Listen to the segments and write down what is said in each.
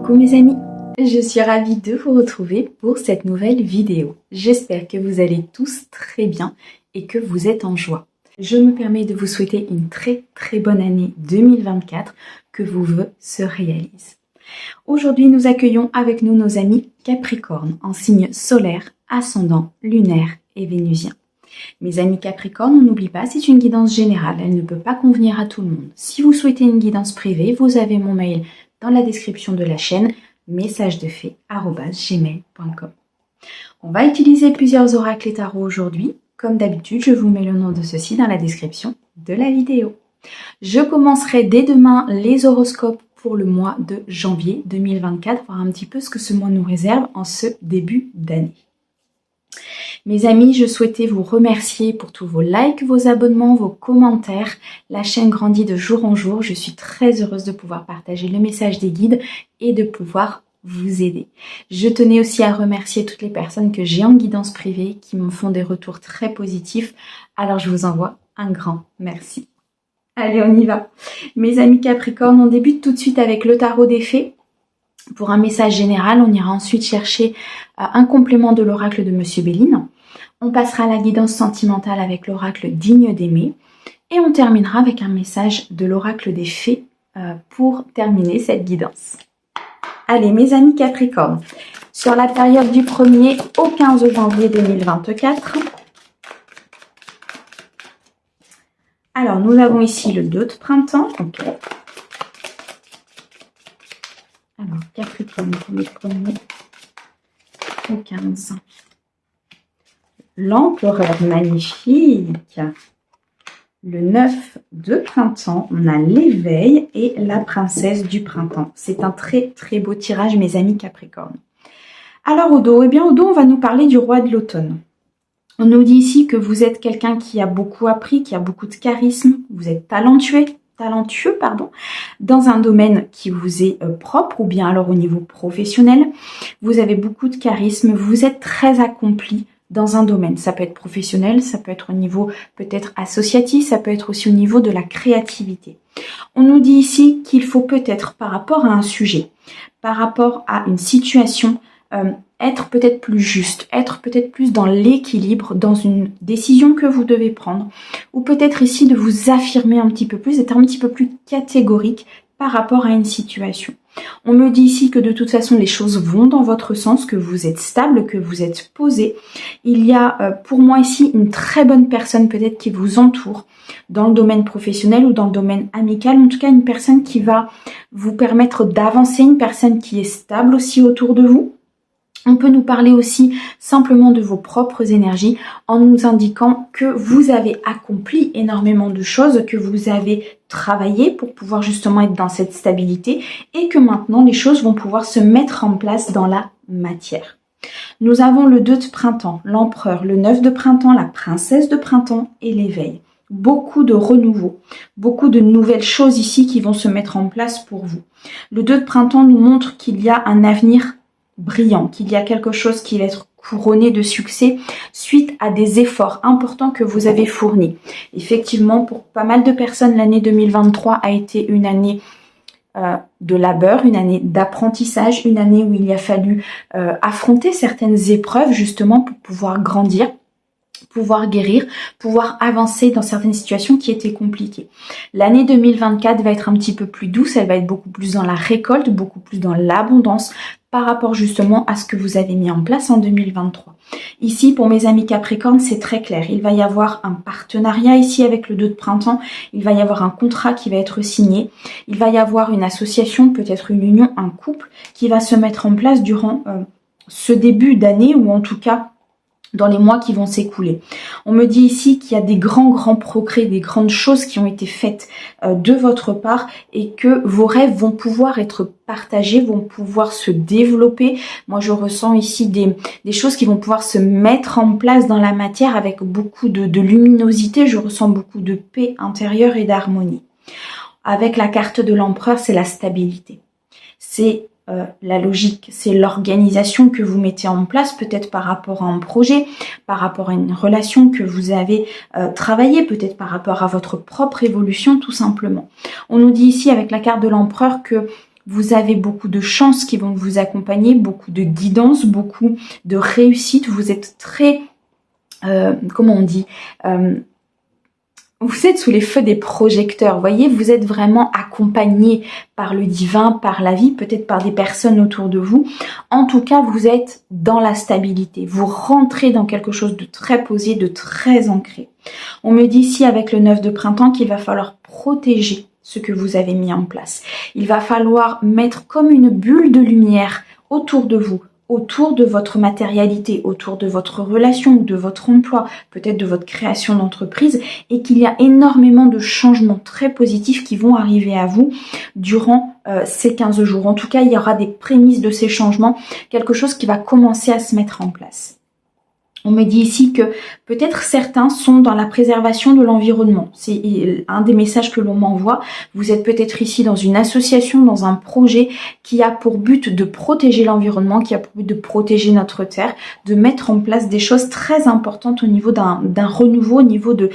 Coucou mes amis, je suis ravie de vous retrouver pour cette nouvelle vidéo. J'espère que vous allez tous très bien et que vous êtes en joie. Je me permets de vous souhaiter une très bonne année 2024, que vos vœux se réalisent. Aujourd'hui, nous accueillons avec nous nos amis Capricorne en signe solaire, ascendant, lunaire et vénusien. Mes amis Capricorne, on n'oublie pas, c'est une guidance générale, elle ne peut pas convenir à tout le monde. Si vous souhaitez une guidance privée, vous avez mon mail dans la description de la chaîne, messagesdefée@gmail.com. On va utiliser plusieurs oracles et tarots aujourd'hui. Comme d'habitude, je vous mets le nom de ceux-ci dans la description de la vidéo. Je commencerai dès demain les horoscopes pour le mois de janvier 2024, voir un petit peu ce que ce mois nous réserve en ce début d'année. Mes amis, je souhaitais vous remercier pour tous vos likes, vos abonnements, vos commentaires. La chaîne grandit de jour en jour. Je suis très heureuse de pouvoir partager le message des guides et de pouvoir vous aider. Je tenais aussi à remercier toutes les personnes que j'ai en guidance privée qui me font des retours très positifs. Alors je vous envoie un grand merci. Allez, on y va. Mes amis Capricorne, on débute tout de suite avec le tarot des fées. Pour un message général, on ira ensuite chercher un complément de l'oracle de Monsieur Béline. On passera à la guidance sentimentale avec l'oracle digne d'aimer. Et on terminera avec un message de l'oracle des fées pour terminer cette guidance. Allez, mes amis Capricorne, sur la période du 1er au 15 janvier 2024. Alors, nous avons ici le 2 de printemps. Ok. Alors, Capricorne, le 1er au 15. L'empereur magnifique. Le 9 de printemps, on a l'éveil et la princesse du printemps. C'est un très beau tirage, mes amis Capricorne. Alors au dos, au dos, on va nous parler du roi de l'automne. On nous dit ici que vous êtes quelqu'un qui a beaucoup appris, qui a beaucoup de charisme, vous êtes talentueux, dans un domaine qui vous est propre ou bien alors au niveau professionnel. Vous avez beaucoup de charisme, vous êtes très accompli dans un domaine. Ça peut être professionnel, ça peut être au niveau peut-être associatif, ça peut être aussi au niveau de la créativité. On nous dit ici qu'il faut peut-être par rapport à un sujet, par rapport à une situation, être peut-être plus juste, être peut-être plus dans l'équilibre, dans une décision que vous devez prendre, ou peut-être ici de vous affirmer un petit peu plus, d'être un petit peu plus catégorique par rapport à une situation. On me dit ici que de toute façon les choses vont dans votre sens, que vous êtes stable, que vous êtes posé. Il y a pour moi ici une très bonne personne peut-être qui vous entoure dans le domaine professionnel ou dans le domaine amical. En tout cas une personne qui va vous permettre d'avancer, une personne qui est stable aussi autour de vous. On peut nous parler aussi simplement de vos propres énergies en nous indiquant que vous avez accompli énormément de choses, que vous avez travaillé pour pouvoir justement être dans cette stabilité et que maintenant les choses vont pouvoir se mettre en place dans la matière. Nous avons le 2 de printemps, l'empereur, le 9 de printemps, la princesse de printemps et l'éveil. Beaucoup de renouveau, beaucoup de nouvelles choses ici qui vont se mettre en place pour vous. Le 2 de printemps nous montre qu'il y a un avenir brillant, qu'il y a quelque chose qui va être couronné de succès suite à des efforts importants que vous avez fournis. Effectivement, pour pas mal de personnes, l'année 2023 a été une année de labeur, une année d'apprentissage, une année où il a fallu affronter certaines épreuves justement pour pouvoir grandir, pouvoir guérir, pouvoir avancer dans certaines situations qui étaient compliquées. L'année 2024 va être un petit peu plus douce, elle va être beaucoup plus dans la récolte, beaucoup plus dans l'abondance par rapport justement à ce que vous avez mis en place en 2023. Ici, pour mes amis Capricorne, c'est très clair. Il va y avoir un partenariat ici avec le 2 de printemps, il va y avoir un contrat qui va être signé, il va y avoir une association, peut-être une union, un couple qui va se mettre en place durant ce début d'année ou en tout cas dans les mois qui vont s'écouler. On me dit ici qu'il y a des grands progrès, des grandes choses qui ont été faites de votre part et que vos rêves vont pouvoir être partagés, vont pouvoir se développer. Moi, je ressens ici des choses qui vont pouvoir se mettre en place dans la matière avec beaucoup de luminosité. Je ressens beaucoup de paix intérieure et d'harmonie. Avec la carte de l'empereur, c'est la stabilité. C'est la logique, c'est l'organisation que vous mettez en place, peut-être par rapport à un projet, par rapport à une relation que vous avez travaillé, peut-être par rapport à votre propre évolution tout simplement. On nous dit ici avec la carte de l'empereur que Vous avez beaucoup de chances qui vont vous accompagner, beaucoup de guidance, beaucoup de réussite. Vous êtes très, comment on dit, vous êtes sous les feux des projecteurs, voyez, vous êtes vraiment accompagné par le divin, par la vie, peut-être par des personnes autour de vous. En tout cas, vous êtes dans la stabilité. Vous rentrez dans quelque chose de très posé, de très ancré. On me dit ici avec le 9 de printemps qu'il va falloir protéger ce que vous avez mis en place. Il va falloir mettre comme une bulle de lumière autour de vous, autour de votre matérialité, autour de votre relation, de votre emploi, peut-être de votre création d'entreprise, et qu'il y a énormément de changements très positifs qui vont arriver à vous durant ces 15 jours. En tout cas, il y aura des prémices de ces changements, quelque chose qui va commencer à se mettre en place. On me dit ici que peut-être certains sont dans la préservation de l'environnement. C'est un des messages que l'on m'envoie. Vous êtes peut-être ici dans une association, dans un projet qui a pour but de protéger l'environnement, qui a pour but de protéger notre terre, de mettre en place des choses très importantes au niveau d'un renouveau, au niveau de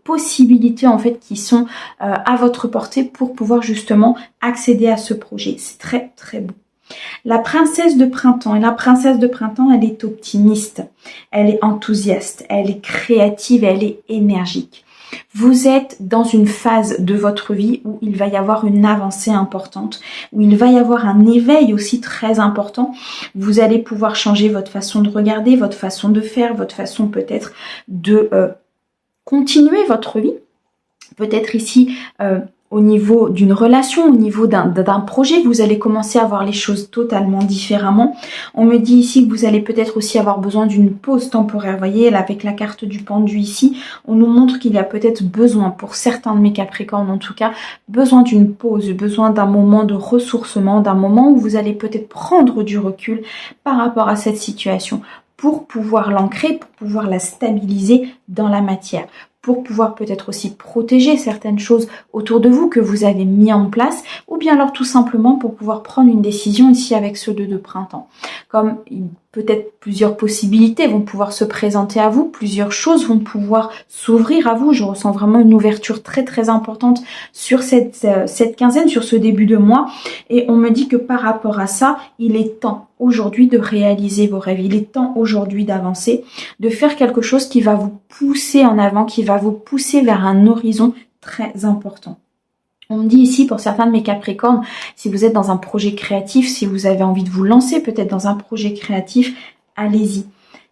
possibilités en fait qui sont à votre portée pour pouvoir justement accéder à ce projet. C'est très très beau. La princesse de printemps, et la princesse de printemps, elle est optimiste, elle est enthousiaste, elle est créative, elle est énergique. Vous êtes dans une phase de votre vie où il va y avoir une avancée importante, où il va y avoir un éveil aussi très important. Vous allez pouvoir changer votre façon de regarder, votre façon de faire, votre façon peut-être de continuer votre vie. Peut-être ici... au niveau d'une relation, au niveau d'un projet, vous allez commencer à voir les choses totalement différemment. On me dit ici que vous allez peut-être aussi avoir besoin d'une pause temporaire. Vous voyez, là, avec la carte du pendu ici, on nous montre qu'il y a peut-être besoin, pour certains de mes Capricornes en tout cas, besoin d'une pause, besoin d'un moment de ressourcement, d'un moment où vous allez peut-être prendre du recul par rapport à cette situation pour pouvoir l'ancrer, pour pouvoir la stabiliser dans la matière, pour pouvoir peut-être aussi protéger certaines choses autour de vous que vous avez mis en place, ou bien alors tout simplement pour pouvoir prendre une décision ici avec ce 2 de printemps. Comme peut-être plusieurs possibilités vont pouvoir se présenter à vous, plusieurs choses vont pouvoir s'ouvrir à vous. Je ressens vraiment une ouverture très très importante sur cette quinzaine, sur ce début de mois. Et on me dit que par rapport à ça, il est temps aujourd'hui de réaliser vos rêves. Il est temps aujourd'hui d'avancer, de faire quelque chose qui va vous pousser en avant, qui va vous pousser vers un horizon très important. On me dit ici, pour certains de mes Capricornes, si vous êtes dans un projet créatif, si vous avez envie de vous lancer peut-être dans un projet créatif, allez-y.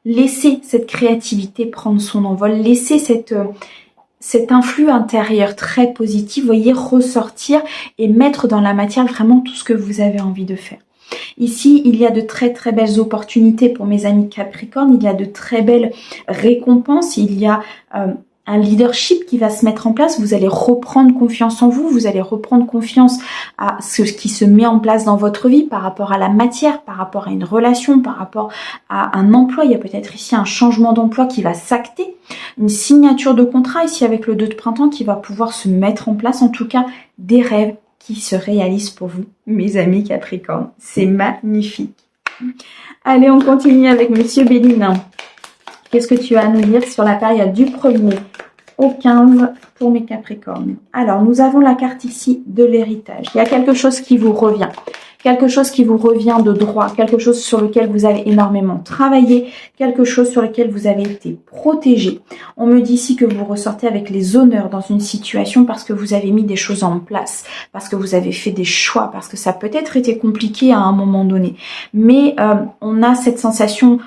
Laissez cette créativité prendre son envol, laissez cet influx intérieur très positif, voyez, ressortir et mettre dans la matière vraiment tout ce que vous avez envie de faire. Ici, il y a de très très belles opportunités pour mes amis Capricornes, il y a de très belles récompenses, il y a un leadership qui va se mettre en place, vous allez reprendre confiance en vous, vous allez reprendre confiance à ce qui se met en place dans votre vie par rapport à la matière, par rapport à une relation, par rapport à un emploi. Il y a peut-être ici un changement d'emploi qui va s'acter, une signature de contrat ici avec le 2 de printemps qui va pouvoir se mettre en place, en tout cas des rêves qui se réalisent pour vous, mes amis Capricorne. C'est magnifique. Allez, on continue avec Monsieur Béline. Qu'est-ce que tu as à nous dire sur la période du 1er au 15 pour mes Capricornes? Alors, nous avons la carte ici de l'héritage. Il y a quelque chose qui vous revient. Quelque chose qui vous revient de droit. Quelque chose sur lequel vous avez énormément travaillé. Quelque chose sur lequel vous avez été protégé. On me dit ici que vous ressortez avec les honneurs dans une situation parce que vous avez mis des choses en place. Parce que vous avez fait des choix. Parce que ça a peut-être été compliqué à un moment donné. Mais on a cette sensation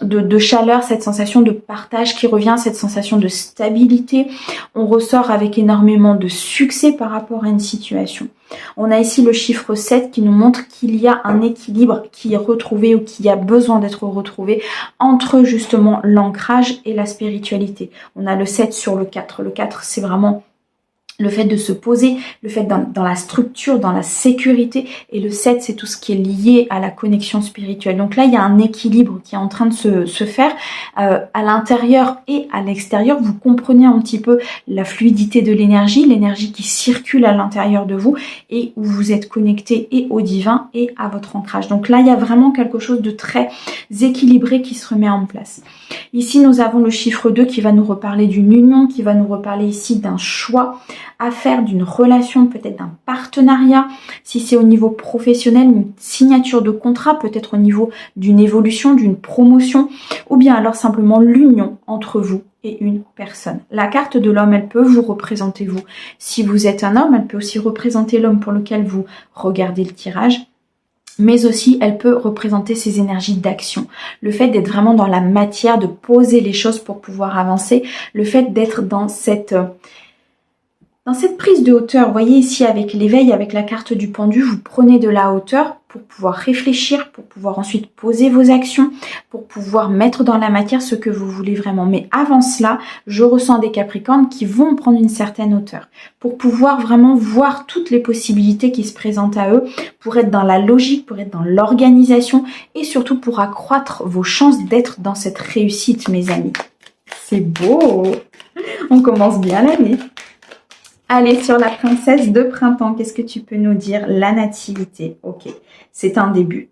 de chaleur, cette sensation de partage qui revient, cette sensation de stabilité. On ressort avec énormément de succès par rapport à une situation. On a ici le chiffre 7 qui nous montre qu'il y a un équilibre qui est retrouvé ou qui a besoin d'être retrouvé entre justement l'ancrage et la spiritualité. On a le 7 sur le 4. Le 4, c'est vraiment le fait de se poser, le fait dans la structure, dans la sécurité. Et le 7, c'est tout ce qui est lié à la connexion spirituelle. Donc là, il y a un équilibre qui est en train de se faire à l'intérieur et à l'extérieur. Vous comprenez un petit peu la fluidité de l'énergie qui circule à l'intérieur de vous et où vous êtes connecté et au divin et à votre ancrage. Donc là, il y a vraiment quelque chose de très équilibré qui se remet en place. Ici, nous avons le chiffre 2 qui va nous reparler d'une union, qui va nous reparler ici d'un choix. à faire d'une relation, peut-être d'un partenariat. Si c'est au niveau professionnel, une signature de contrat, peut-être au niveau d'une évolution, d'une promotion, ou bien alors simplement l'union entre vous et une personne. La carte de l'homme, elle peut vous représenter vous. Si vous êtes un homme, elle peut aussi représenter l'homme pour lequel vous regardez le tirage. Mais aussi, elle peut représenter ces énergies d'action. Le fait d'être vraiment dans la matière, de poser les choses pour pouvoir avancer. Le fait d'être dans cette prise de hauteur. Vous voyez ici avec l'éveil, avec la carte du pendu, vous prenez de la hauteur pour pouvoir réfléchir, pour pouvoir ensuite poser vos actions, pour pouvoir mettre dans la matière ce que vous voulez vraiment. Mais avant cela, je ressens des Capricornes qui vont prendre une certaine hauteur pour pouvoir vraiment voir toutes les possibilités qui se présentent à eux, pour être dans la logique, pour être dans l'organisation et surtout pour accroître vos chances d'être dans cette réussite, mes amis. C'est beau! On commence bien l'année. Allez, sur la princesse de printemps, qu'est-ce que tu peux nous dire? La nativité, ok. C'est un début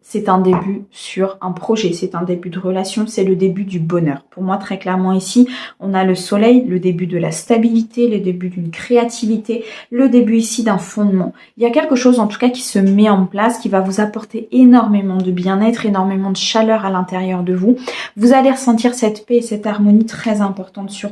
sur un projet, c'est un début de relation, c'est le début du bonheur. Pour moi, très clairement ici, on a le soleil, le début de la stabilité, le début d'une créativité, le début ici d'un fondement. Il y a quelque chose en tout cas qui se met en place, qui va vous apporter énormément de bien-être, énormément de chaleur à l'intérieur de vous. Vous allez ressentir cette paix et cette harmonie très importante sur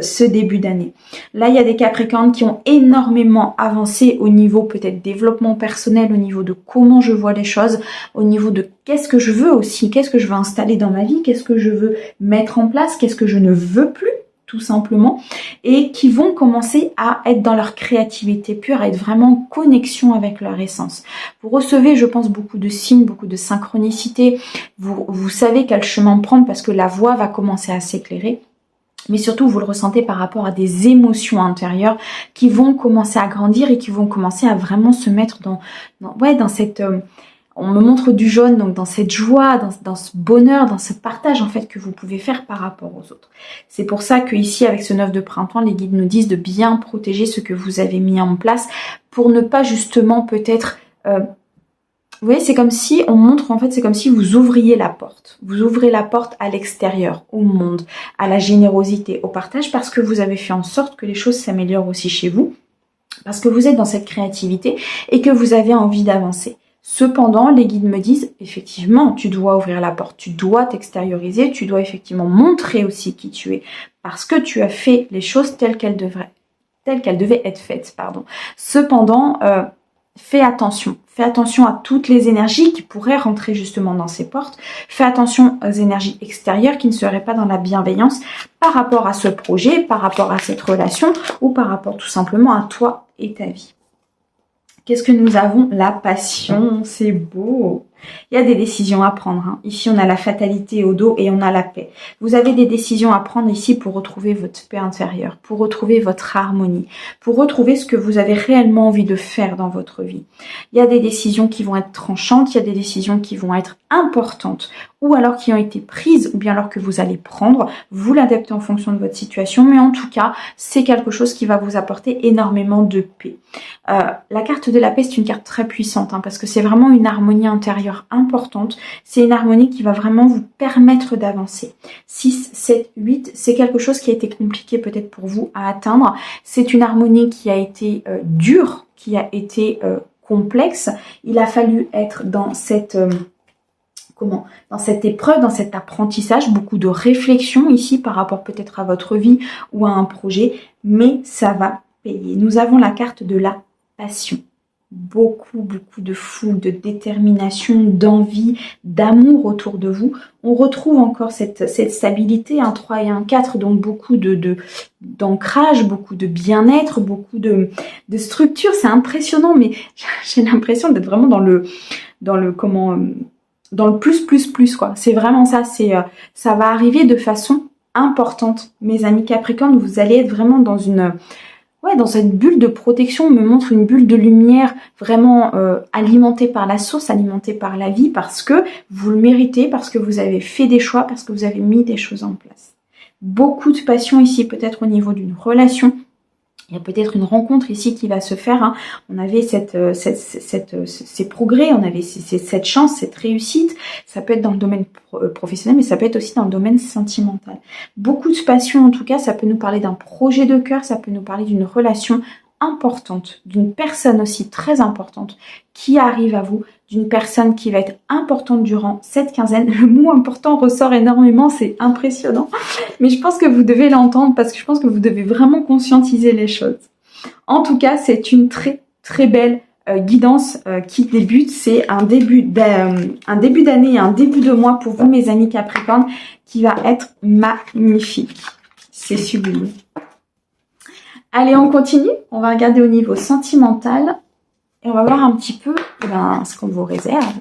ce début d'année. Là, il y a des Capricornes qui ont énormément avancé au niveau peut-être développement personnel, au niveau de comment je vois les choses, au niveau de qu'est-ce que je veux aussi, qu'est-ce que je veux installer dans ma vie, qu'est-ce que je veux mettre en place, qu'est-ce que je ne veux plus, tout simplement, et qui vont commencer à être dans leur créativité pure, à être vraiment en connexion avec leur essence. Vous recevez, je pense, beaucoup de signes, beaucoup de synchronicité. Vous savez quel chemin prendre parce que la voie va commencer à s'éclairer. Mais surtout, vous le ressentez par rapport à des émotions intérieures qui vont commencer à grandir et qui vont commencer à vraiment se mettre dans cette... on me montre du jaune, donc dans cette joie, dans ce bonheur, dans ce partage en fait que vous pouvez faire par rapport aux autres. C'est pour ça que ici, avec ce 9 de printemps, les guides nous disent de bien protéger ce que vous avez mis en place pour ne pas justement peut-être... vous voyez, c'est comme si, on montre en fait, c'est comme si vous ouvriez la porte. Vous ouvrez la porte à l'extérieur, au monde, à la générosité, au partage, parce que vous avez fait en sorte que les choses s'améliorent aussi chez vous, parce que vous êtes dans cette créativité et que vous avez envie d'avancer. Cependant, les guides me disent, effectivement, tu dois ouvrir la porte, tu dois t'extérioriser, tu dois effectivement montrer aussi qui tu es, parce que tu as fait les choses telles qu'elles devaient être faites, pardon. Cependant, fais attention à toutes les énergies qui pourraient rentrer justement dans ces portes. Fais attention aux énergies extérieures qui ne seraient pas dans la bienveillance par rapport à ce projet, par rapport à cette relation ou par rapport tout simplement à toi et ta vie. Qu'est-ce que nous avons? La passion, c'est beau. Il y a des décisions à prendre. Hein. Ici, on a la fatalité au dos et on a la paix. Vous avez des décisions à prendre ici pour retrouver votre paix intérieure, pour retrouver votre harmonie, pour retrouver ce que vous avez réellement envie de faire dans votre vie. Il y a des décisions qui vont être tranchantes, il y a des décisions qui vont être importantes, ou alors qui ont été prises, ou bien alors que vous allez prendre. Vous l'adaptez en fonction de votre situation, mais en tout cas, c'est quelque chose qui va vous apporter énormément de paix. La carte de la paix, c'est une carte très puissante, hein, parce que c'est vraiment une harmonie intérieure importante. C'est une harmonie qui va vraiment vous permettre d'avancer. 6, 7, 8, c'est quelque chose qui a été compliqué peut-être pour vous à atteindre. C'est une harmonie qui a été dure, qui a été complexe. Il a fallu être dans cette... dans cette épreuve, dans cet apprentissage, beaucoup de réflexion ici par rapport peut-être à votre vie ou à un projet, mais ça va payer. Nous avons la carte de la passion. Beaucoup de fougue, de détermination, d'envie, d'amour autour de vous. On retrouve encore cette stabilité, un 3 et un 4, donc beaucoup d'ancrage, beaucoup de bien-être, beaucoup de structure. C'est impressionnant, mais j'ai l'impression d'être vraiment dans le plus quoi. C'est vraiment ça, ça va arriver de façon importante. Mes amis Capricorne, vous allez être vraiment dans dans cette bulle de protection. On me montre une bulle de lumière vraiment alimentée par la source, alimentée par la vie, parce que vous le méritez, parce que vous avez fait des choix, parce que vous avez mis des choses en place. Beaucoup de passion ici, peut-être au niveau d'une relation. Il y a peut-être une rencontre ici qui va se faire. Hein. On avait ces progrès, on avait cette chance, cette réussite. Ça peut être dans le domaine professionnel, mais ça peut être aussi dans le domaine sentimental. Beaucoup de passion en tout cas, ça peut nous parler d'un projet de cœur, ça peut nous parler d'une relation importante, d'une personne aussi très importante qui arrive à vous, d'une personne qui va être importante durant cette quinzaine. Le mot important ressort énormément, c'est impressionnant. Mais je pense que vous devez l'entendre parce que je pense que vous devez vraiment conscientiser les choses. En tout cas, c'est une très très belle guidance qui débute. C'est un début d'année et un début de mois pour vous, mes amis Capricorne, qui va être magnifique. C'est sublime. Allez, on continue. On va regarder au niveau sentimental et on va voir un petit peu ce qu'on vous réserve.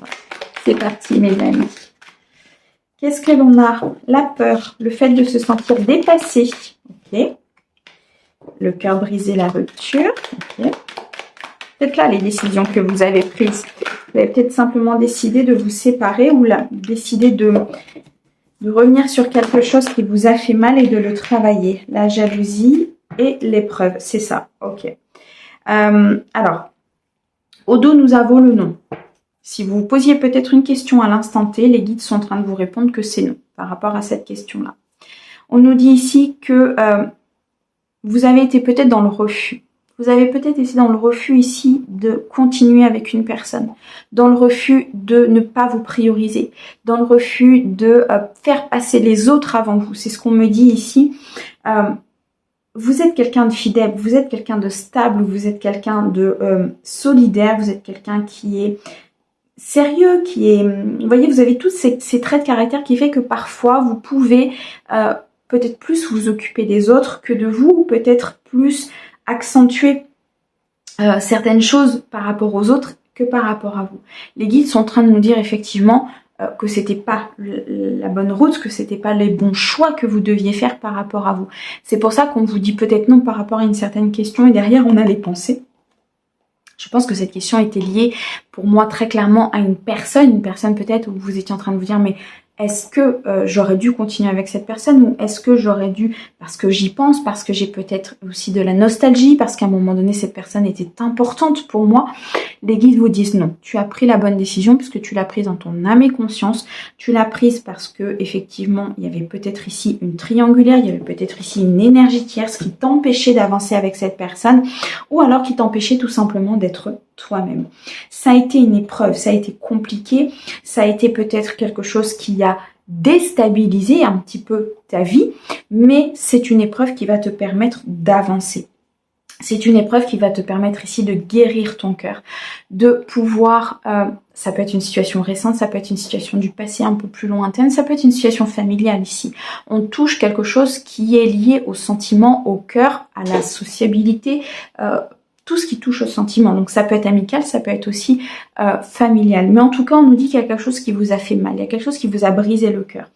C'est parti, mes amis. Qu'est-ce que l'on a? La peur, le fait de se sentir dépassé. Ok. Le cœur brisé, la rupture. Ok. Peut-être là les décisions que vous avez prises. Vous avez peut-être simplement décidé de vous séparer ou là, décidé de revenir sur quelque chose qui vous a fait mal et de le travailler. La jalousie et l'épreuve, c'est ça. Ok. Alors, au dos, nous avons le non. Si vous vous posiez peut-être une question à l'instant T, les guides sont en train de vous répondre que c'est non par rapport à cette question-là. On nous dit ici que vous avez été peut-être dans le refus. Vous avez peut-être été dans le refus ici de continuer avec une personne, dans le refus de ne pas vous prioriser, dans le refus de faire passer les autres avant vous. C'est ce qu'on me dit ici. Vous êtes quelqu'un de fidèle, vous êtes quelqu'un de stable, vous êtes quelqu'un de solidaire, vous êtes quelqu'un qui est sérieux, qui est... Vous voyez, vous avez tous ces traits de caractère qui fait que parfois vous pouvez peut-être plus vous occuper des autres que de vous, ou peut-être plus accentuer certaines choses par rapport aux autres que par rapport à vous. Les guides sont en train de nous dire effectivement que c'était pas la bonne route, que c'était pas les bons choix que vous deviez faire par rapport à vous. C'est pour ça qu'on vous dit peut-être non par rapport à une certaine question et derrière on a les pensées. Je pense que cette question était liée pour moi très clairement à une personne peut-être où vous étiez en train de vous dire mais est-ce que j'aurais dû continuer avec cette personne ou est-ce que j'aurais dû, parce que j'y pense, parce que j'ai peut-être aussi de la nostalgie, parce qu'à un moment donné cette personne était importante pour moi. Les guides vous disent non, tu as pris la bonne décision puisque tu l'as prise dans ton âme et conscience, tu l'as prise parce que effectivement il y avait peut-être ici une triangulaire, il y avait peut-être ici une énergie tierce qui t'empêchait d'avancer avec cette personne ou alors qui t'empêchait tout simplement d'être toi-même. Ça a été une épreuve, ça a été compliqué, ça a été peut-être quelque chose qui a déstabilisé un petit peu ta vie, mais c'est une épreuve qui va te permettre d'avancer. C'est une épreuve qui va te permettre ici de guérir ton cœur, de pouvoir, ça peut être une situation récente, ça peut être une situation du passé un peu plus lointaine, ça peut être une situation familiale ici. On touche quelque chose qui est lié au sentiment, au cœur, à la sociabilité, tout ce qui touche au sentiment. Donc ça peut être amical, ça peut être aussi familial. Mais en tout cas, on nous dit qu'il y a quelque chose qui vous a fait mal, il y a quelque chose qui vous a brisé le cœur.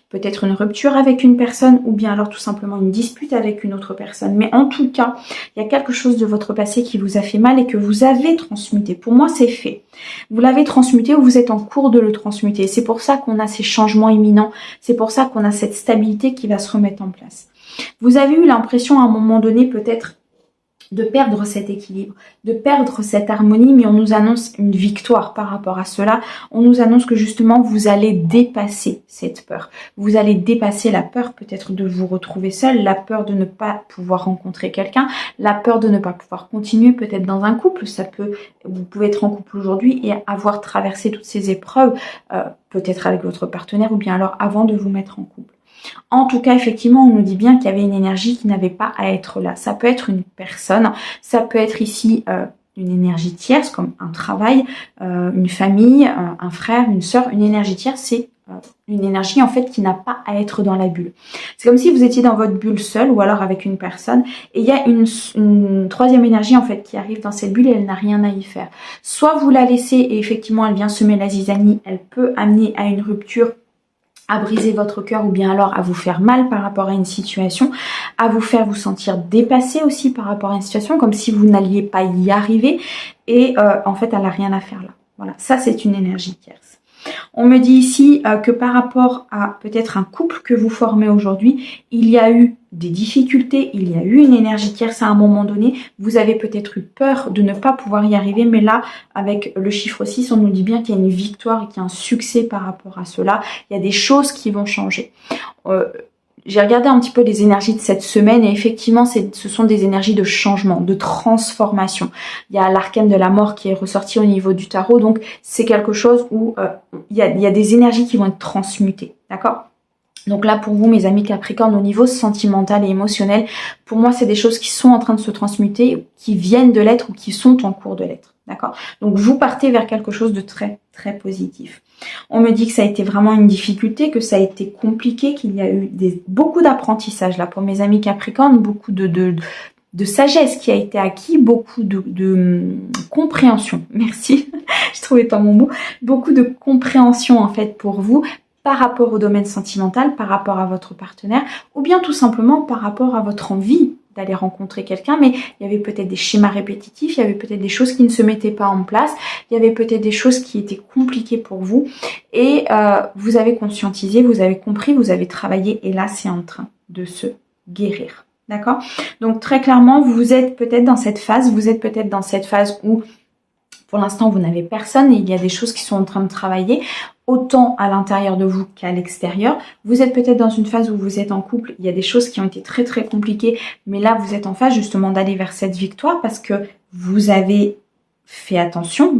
Peut-être une rupture avec une personne ou bien alors tout simplement une dispute avec une autre personne. Mais en tout cas, il y a quelque chose de votre passé qui vous a fait mal et que vous avez transmuté. Pour moi, c'est fait. Vous l'avez transmuté ou vous êtes en cours de le transmuter. C'est pour ça qu'on a ces changements imminents. C'est pour ça qu'on a cette stabilité qui va se remettre en place. Vous avez eu l'impression à un moment donné peut-être de perdre cet équilibre, de perdre cette harmonie, mais on nous annonce une victoire par rapport à cela. On nous annonce que justement vous allez dépasser cette peur. Vous allez dépasser la peur peut-être de vous retrouver seul, la peur de ne pas pouvoir rencontrer quelqu'un, la peur de ne pas pouvoir continuer peut-être dans un couple. Vous pouvez être en couple aujourd'hui et avoir traversé toutes ces épreuves, peut-être avec votre partenaire ou bien alors avant de vous mettre en couple. En tout cas, effectivement, on nous dit bien qu'il y avait une énergie qui n'avait pas à être là. Ça peut être une personne, ça peut être ici une énergie tierce comme un travail, une famille, un frère, une sœur. Une énergie tierce, c'est une énergie en fait qui n'a pas à être dans la bulle. C'est comme si vous étiez dans votre bulle seule ou alors avec une personne et il y a une troisième énergie en fait qui arrive dans cette bulle et elle n'a rien à y faire. Soit vous la laissez et effectivement elle vient semer la zizanie, elle peut amener à une rupture, à briser votre cœur ou bien alors à vous faire mal par rapport à une situation, à vous faire vous sentir dépassé aussi par rapport à une situation, comme si vous n'alliez pas y arriver et en fait elle n'a rien à faire là. Voilà, ça c'est une énergie tierce. On me dit ici que par rapport à peut-être un couple que vous formez aujourd'hui, il y a eu des difficultés, il y a eu une énergie tierce à un moment donné. Vous avez peut-être eu peur de ne pas pouvoir y arriver, mais là, avec le chiffre 6, on nous dit bien qu'il y a une victoire et qu'il y a un succès par rapport à cela. Il y a des choses qui vont changer. j'ai regardé un petit peu les énergies de cette semaine et effectivement, ce sont des énergies de changement, de transformation. Il y a l'arcane de la mort qui est ressorti au niveau du tarot, donc c'est quelque chose où il y a des énergies qui vont être transmutées, d'accord ? Donc là, pour vous, mes amis Capricorne, au niveau sentimental et émotionnel, pour moi, c'est des choses qui sont en train de se transmuter, qui viennent de l'être ou qui sont en cours de l'être, d'accord ? Donc vous partez vers quelque chose de très, très positif. On me dit que ça a été vraiment une difficulté, que ça a été compliqué, qu'il y a eu beaucoup d'apprentissage là pour mes amis Capricorne, beaucoup de sagesse qui a été acquis, beaucoup de compréhension. Merci, je trouvais pas mon mot. Beaucoup de compréhension en fait pour vous par rapport au domaine sentimental, par rapport à votre partenaire, ou bien tout simplement par rapport à votre envie d'aller rencontrer quelqu'un, mais il y avait peut-être des schémas répétitifs, il y avait peut-être des choses qui ne se mettaient pas en place, il y avait peut-être des choses qui étaient compliquées pour vous, et vous avez conscientisé, vous avez compris, vous avez travaillé, et là c'est en train de se guérir, d'accord ? Donc très clairement, vous êtes peut-être dans cette phase, où pour l'instant vous n'avez personne, et il y a des choses qui sont en train de travailler, autant à l'intérieur de vous qu'à l'extérieur. Vous êtes peut-être dans une phase où vous êtes en couple, il y a des choses qui ont été très très compliquées, mais là vous êtes en phase justement d'aller vers cette victoire parce que vous avez fait attention,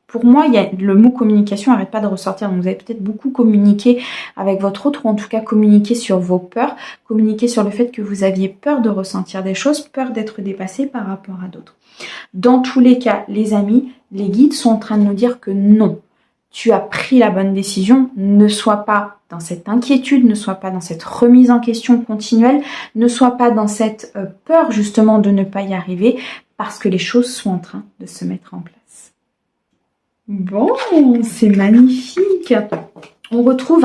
pour moi, le mot communication n'arrête pas de ressortir, donc vous avez peut-être beaucoup communiqué avec votre autre, ou en tout cas communiqué sur vos peurs, communiqué sur le fait que vous aviez peur de ressentir des choses, peur d'être dépassé par rapport à d'autres. Dans tous les cas, les amis, les guides sont en train de nous dire que non, tu as pris la bonne décision, ne sois pas dans cette inquiétude, ne sois pas dans cette remise en question continuelle, ne sois pas dans cette peur justement de ne pas y arriver, parce que les choses sont en train de se mettre en place. Bon, c'est magnifique. On retrouve,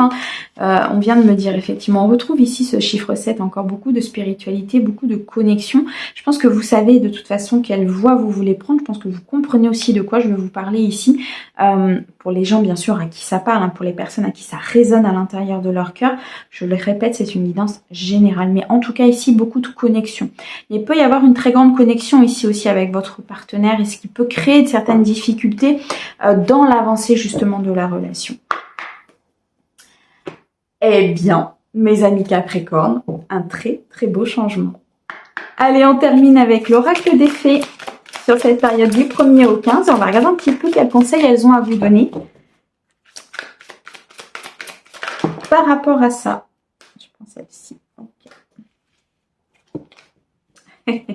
on vient de me dire effectivement, on retrouve ici ce chiffre 7, encore beaucoup de spiritualité, beaucoup de connexion. Je pense que vous savez de toute façon quelle voie vous voulez prendre. Je pense que vous comprenez aussi de quoi je vais vous parler ici. Pour les gens bien sûr à qui ça parle, pour les personnes à qui ça résonne à l'intérieur de leur cœur, je le répète, c'est une guidance générale. Mais en tout cas ici, beaucoup de connexion. Il peut y avoir une très grande connexion ici aussi avec votre partenaire, et ce qui peut créer certaines difficultés dans l'avancée justement de la relation. Eh bien, mes amis Capricorne, un très très beau changement. Allez, on termine avec l'oracle des fées sur cette période du 1er au 15. On va regarder un petit peu quels conseils elles ont à vous donner par rapport à ça. Je prends celle-ci. Okay.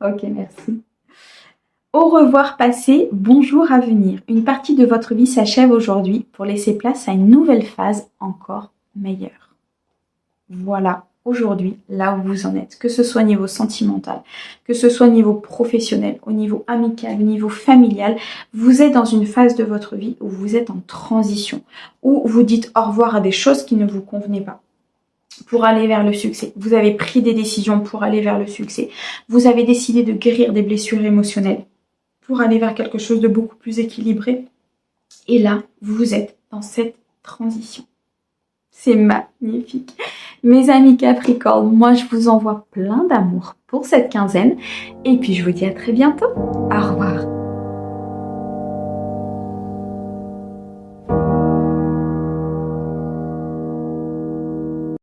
Ok, merci. Au revoir passé, bonjour à venir. Une partie de votre vie s'achève aujourd'hui pour laisser place à une nouvelle phase encore meilleure. Voilà, aujourd'hui, là où vous en êtes, que ce soit au niveau sentimental, que ce soit au niveau professionnel, au niveau amical, au niveau familial, vous êtes dans une phase de votre vie où vous êtes en transition, où vous dites au revoir à des choses qui ne vous convenaient pas pour aller vers le succès. Vous avez pris des décisions pour aller vers le succès. Vous avez décidé de guérir des blessures émotionnelles pour aller vers quelque chose de beaucoup plus équilibré. Et là, vous êtes dans cette transition. C'est magnifique. Mes amis Capricorne, moi je vous envoie plein d'amour pour cette quinzaine. Et puis je vous dis à très bientôt. Au revoir.